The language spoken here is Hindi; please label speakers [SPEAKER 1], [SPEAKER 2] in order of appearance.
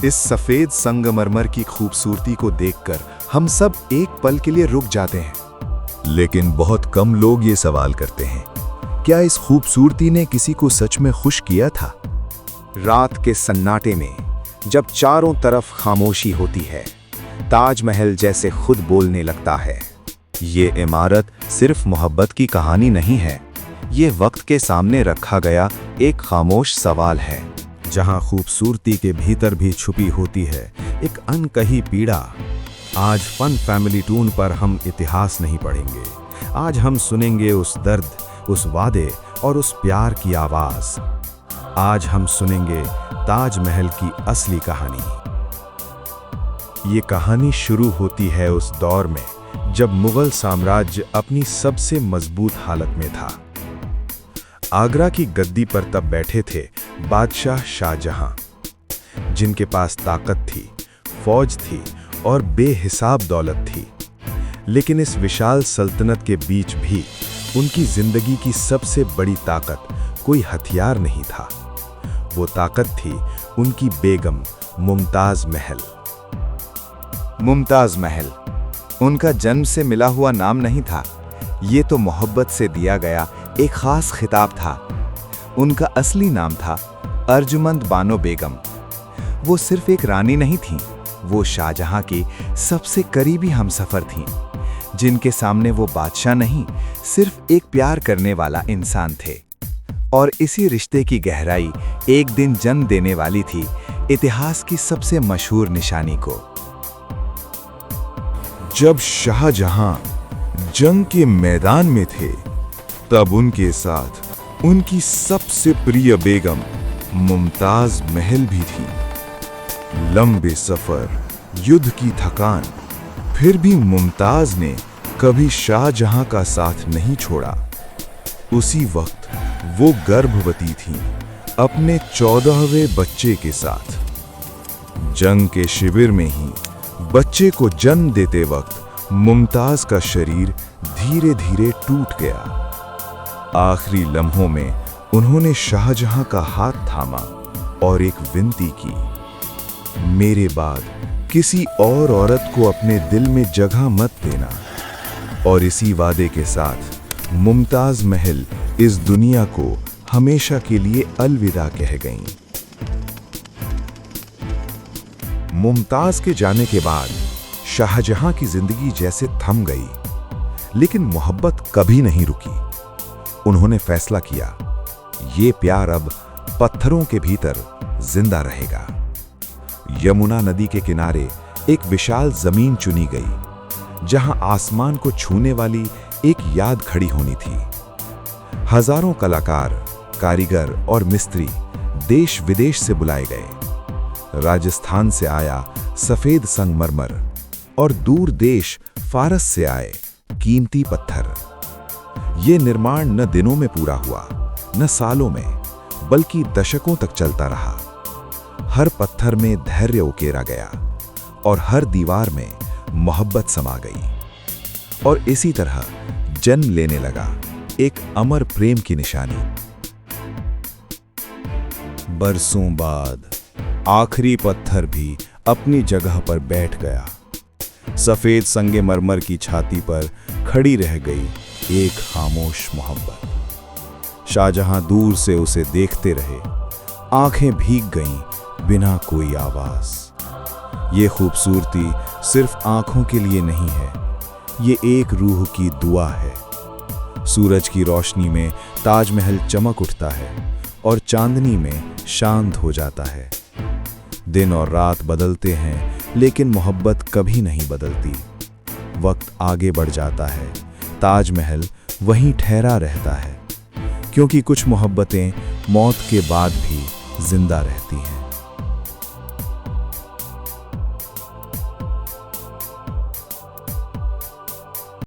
[SPEAKER 1] इस सफेद संगमरमर की खूबसूरती को देखकर हम सब एक पल के लिए रुक जाते हैं। लेकिन बहुत कम लोग ये सवाल करते हैं, क्या इस खूबसूरती ने किसी को सच में खुश किया था? रात के सन्नाटे में जब चारों तरफ खामोशी होती है, ताजमहल जैसे खुद बोलने लगता है। ये इमारत सिर्फ मोहब्बत की कहानी नहीं है, ये वक्त के सामने रखा गया एक खामोश सवाल है।
[SPEAKER 2] जहां खूबसूरती के भीतर भी छुपी होती है एक अनकही पीड़ा। आज फन फैमिली टून पर हम इतिहास नहीं पढ़ेंगे, आज हम सुनेंगे उस दर्द, उस वादे और उस प्यार की आवाज। आज हम सुनेंगे ताजमहल की असली कहानी। ये कहानी शुरू होती है उस दौर में जब मुगल साम्राज्य अपनी सबसे मजबूत हालत में था। आगरा की गद्दी पर तब बैठे थे बादशाह शाहजहां, जिनके पास ताकत थी, फौज थी और बेहिसाब दौलत थी। लेकिन इस विशाल सल्तनत के बीच भी उनकी जिंदगी की सबसे बड़ी ताकत कोई हथियार नहीं था। वो ताकत थी उनकी बेगम मुमताज महल।
[SPEAKER 1] मुमताज महल उनका जन्म से मिला हुआ नाम नहीं था, ये तो मोहब्बत से दिया गया एक खास खिताब था। उनका असली नाम था अर्जुमंद बानो बेगम। वो सिर्फ एक रानी नहीं थीं, वो शाहजहां की सबसे करीबी हमसफर थीं, जिनके सामने वो बादशाह नहीं, सिर्फ एक प्यार करने वाला इंसान थे। और इसी रिश्ते की गहराई एक दिन जन्म देने वाली थी इतिहास की सबसे मशहूर निशानी को।
[SPEAKER 3] जब शाहजहां जंग के मैदान में थे, तब उनके साथ उनकी सबसे प्रिय बेगम मुमताज महल भी थी। लंबे सफर, युद्ध की थकान, फिर भी मुमताज ने कभी शाहजहां का साथ नहीं छोड़ा। उसी वक्त वो गर्भवती थीं, अपने 14वें बच्चे के साथ। जंग के शिविर में ही बच्चे को जन्म देते वक्त मुमताज का शरीर धीरे धीरे टूट गया। आखिरी लम्हों में उन्होंने शाहजहां का हाथ थामा और एक विनती की, मेरे बाद किसी और औरत को अपने दिल में जगह मत देना। और इसी वादे के साथ मुमताज महल इस दुनिया को हमेशा के लिए अलविदा कह गईं। मुमताज के जाने के बाद शाहजहां की जिंदगी जैसे थम गई, लेकिन मोहब्बत कभी नहीं रुकी। उन्होंने फैसला किया, ये प्यार अब पत्थरों के भीतर जिंदा रहेगा। यमुना नदी के किनारे एक विशाल जमीन चुनी गई, जहां आसमान को छूने वाली एक याद खड़ी होनी थी। हजारों कलाकार, कारीगर और मिस्त्री देश विदेश से बुलाए गए। राजस्थान से आया सफेद संगमरमर और दूर देश फारस से आए कीमती पत्थर। ये निर्माण न दिनों में पूरा हुआ, न सालों में, बल्कि दशकों तक चलता रहा। हर पत्थर में धैर्य उकेरा गया और हर दीवार में मोहब्बत समा गई। और इसी तरह जन्म लेने लगा एक अमर प्रेम की निशानी।
[SPEAKER 2] बरसों बाद आखिरी पत्थर भी अपनी जगह पर बैठ गया। सफेद संगमरमर की छाती पर खड़ी रह गई एक खामोश मोहब्बत। शाहजहां दूर से उसे देखते रहे, आंखें भीग गईं बिना कोई आवाज। ये खूबसूरती सिर्फ आंखों के लिए नहीं है, ये एक रूह की दुआ है। सूरज की रोशनी में ताजमहल चमक उठता है और चांदनी में शांत हो जाता है। दिन और रात बदलते हैं, लेकिन मोहब्बत कभी नहीं बदलती। वक्त आगे बढ़ जाता है, ताजमहल वहीं ठहरा रहता है, क्योंकि कुछ मोहब्बतें मौत के बाद भी जिंदा रहती हैं।